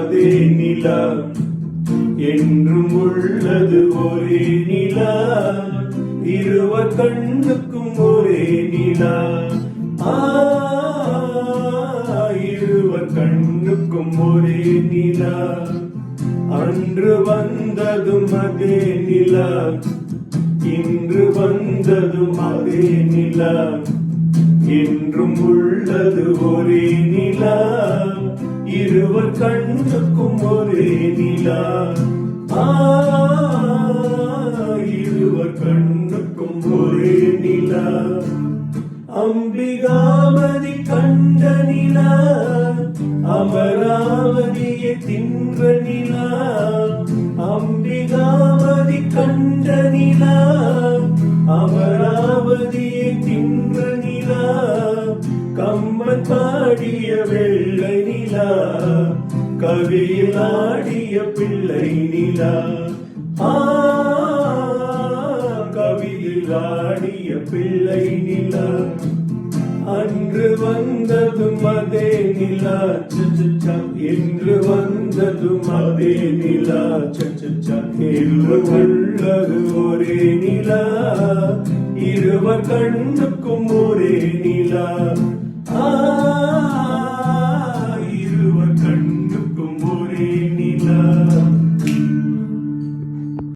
அதே நிலா, என்றும் உள்ளது ஒரே நிலா, இருவர் கண்ணுக்கும் ஒரே நிலா. இருவர் கண்ணுக்கும் ஒரே நிலா, அன்று வந்ததும் அதே நிலா, இன்று வந்ததும் அதே நிலா, என்றும் உள்ளது ஒரே நிலா, இருவர் கண்ணுக்கும் ஒரே நிலா. இருவர் கண்ணுக்கும் ஒரே நிலா. அம்பிகாமதி கண்ட நிலா, அமராவதியை தின்ற நிலா. அம்பிகாமதி கண்ட நிலா, அமராவதியை தின்ற நிலா. கம்பன் பாடிய வெள்ளை நிலா, கவியில் ஆடிய பிள்ளை நிலா. கவியில் ஆடிய பிள்ளை நிலா, அன்று வந்ததும் அதே நிலா, என்று வந்ததும் அதே நிலா, என்று உள்ளது ஒரே நிலா, இருவர் கண்ணுக்கும் ஒரே நிலா.